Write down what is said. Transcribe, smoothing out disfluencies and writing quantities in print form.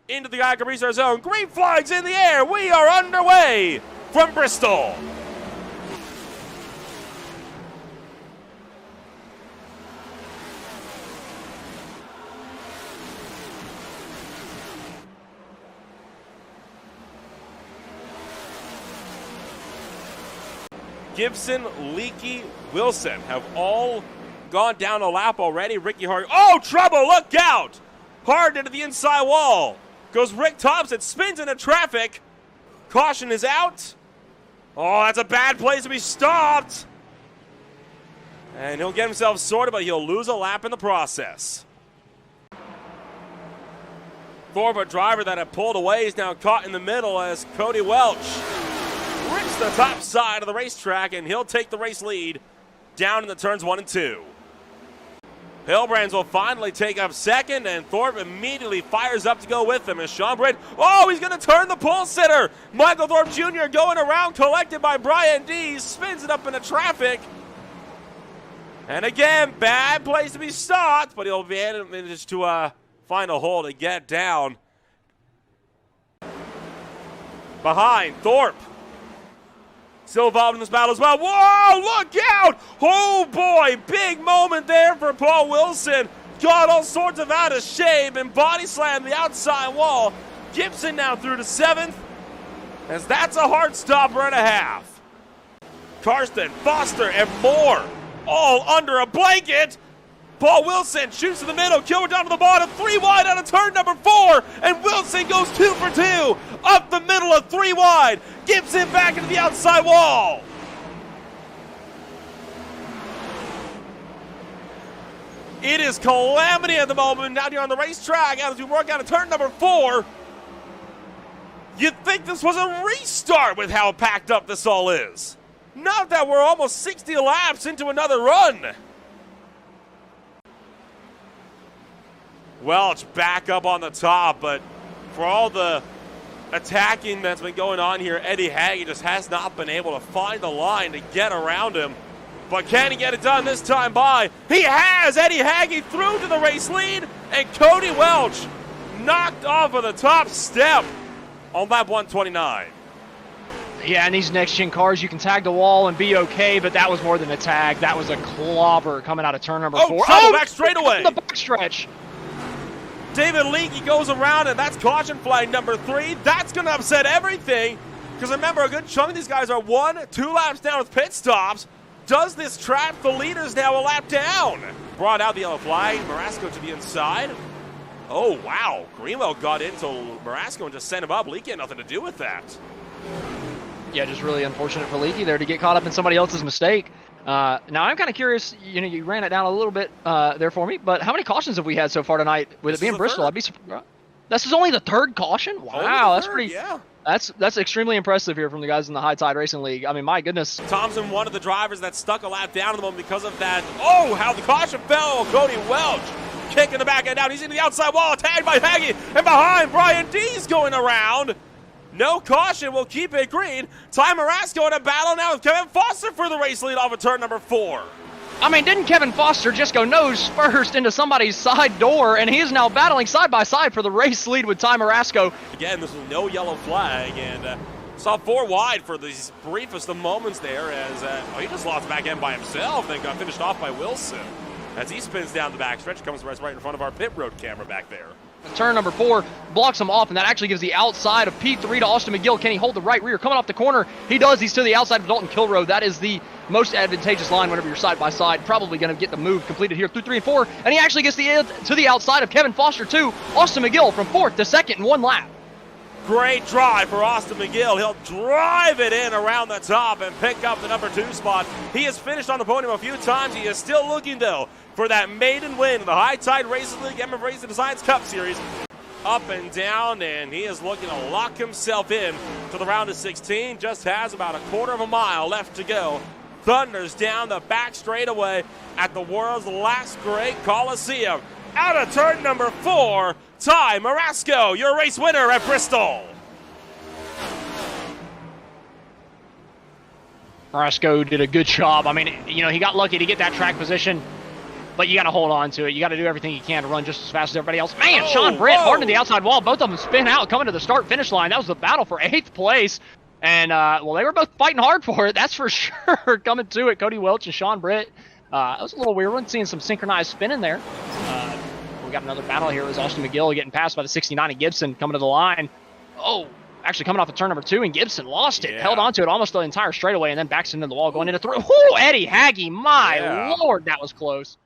into the Icon Restart Zone. Green flags in the air. We are underway from Bristol. Gibson, Leakey, Wilson have all gone down a lap already. Ricky Hart. Oh, trouble! Look out! Hard into the inside wall. Goes Rick Thompson, spins into traffic. Caution is out. Oh, that's a bad place to be stopped. And he'll get himself sorted, but he'll lose a lap in the process. Thorpe, a driver that had pulled away, is now caught in the middle as Cody Welch rips the top side of the racetrack, and he'll take the race lead down in the turns 1 and 2. Hilbrands will finally take up second, and Thorpe immediately fires up to go with him as Sean Braid. Oh, he's going to turn the pole sitter. Michael Thorpe Jr. going around, collected by Brian Dees, spins it up into traffic. And again, bad place to be stopped, but he'll be able to find a hole to get down. Behind, Thorpe. Still involved in this battle as well. Whoa, look out! Oh boy, big moment there for Paul Wilson. Got all sorts of out of shape and body slammed the outside wall. Gibson now through to 7th, as that's a hard stopper and a half. Karsten, Foster, and Moore all under a blanket. Paul Wilson shoots to the middle, Kilmer down to the bottom, 3 wide out of turn number 4, and Wilson goes 2 for 2, up the middle of 3 wide. Gibson back into the outside wall. It is calamity at the moment out here on the racetrack as we work out of turn number 4. You'd think this was a restart with how packed up this all is. Not that we're almost 60 laps into another run. Welch back up on the top, but for all the attacking that's been going on here, Eddie Haggy just has not been able to find the line to get around him. But can he get it done this time by? He has! Eddie Haggy through to the race lead, and Cody Welch knocked off of the top step on lap 129. Yeah, and these next-gen cars, you can tag the wall and be okay, but that was more than a tag. That was a clobber coming out of turn number 4. Trouble back straightaway. The backstretch. David Leakey goes around, and that's caution flag number 3. That's going to upset everything, because remember, a good chunk of these guys are 1-2 laps down with pit stops. Does this trap the leaders now a lap down? Brought out the yellow flag. Marasco to the inside. Oh, wow. Greenwell got into Marasco and just sent him up. Leakey had nothing to do with that. Yeah, just really unfortunate for Leakey there to get caught up in somebody else's mistake. Now, I'm kind of curious, you ran it down a little bit there for me, but how many cautions have we had so far tonight? With it being Bristol, I'd be surprised. This is only the 3rd caution? Wow, that's pretty. Yeah. That's extremely impressive here from the guys in the High Tide Racing League. I mean, my goodness. Thompson, one of the drivers that stuck a lap down at the moment because of that. Oh, how the caution fell. Cody Welch kicking the back end down. He's into the outside wall, tagged by Haggy, and behind Brian Dees going around. No caution, will keep it green. Ty Marasco in a battle now with Kevin Foster for the race lead off of turn number 4. I mean, didn't Kevin Foster just go nose first into somebody's side door, and he is now battling side by side for the race lead with Ty Marasco. Again, this was no yellow flag, and saw 4 wide for the briefest of moments there as he just lost the back end by himself and got finished off by Wilson. As he spins down the backstretch, comes right in front of our pit road camera back there. Turn number 4 blocks him off, and that actually gives the outside of P3 to Austin McGill. Can he hold the right rear? Coming off the corner, he does. He's to the outside of Dalton Kilroe. That is the most advantageous line whenever you're side by side. Probably going to get the move completed here through 3 and 4, and he actually gets to the outside of Kevin Foster too. Austin McGill from 4th to 2nd in 1 lap. Great drive for Austin McGill. He'll drive it in around the top and pick up the number 2 spot. He has finished on the podium a few times. He is still looking, though, for that maiden win in the High Tide Racing League MMA Racing Designs Cup Series. Up and down, and he is looking to lock himself in to the round of 16. Just has about a quarter of a mile left to go. Thunders down the back straightaway at the world's last great Coliseum. Out of turn number 4, Ty Marasco, your race winner at Bristol. Marasco did a good job. I mean, he got lucky to get that track position. but you got to hold on to it. You got to do everything you can to run just as fast as everybody else. Man, Oh, Sean Britt whoa. hard to the outside wall. Both of them spin out, coming to the start-finish line. That was the battle for 8th place. And, well, they were both fighting hard for it, that's for sure. Coming to it, Cody Welch and Sean Britt. That was a little weird one, seeing some synchronized spinning there. We got another battle here. It was Austin McGill getting passed by the 69 and Gibson coming to the line. Oh, actually coming off of turn number 2, and Gibson lost it. Yeah. Held onto it almost the entire straightaway, and then backs into the wall, going into 3. Whoo, Eddie Haggy, my Yeah. Lord, that was close.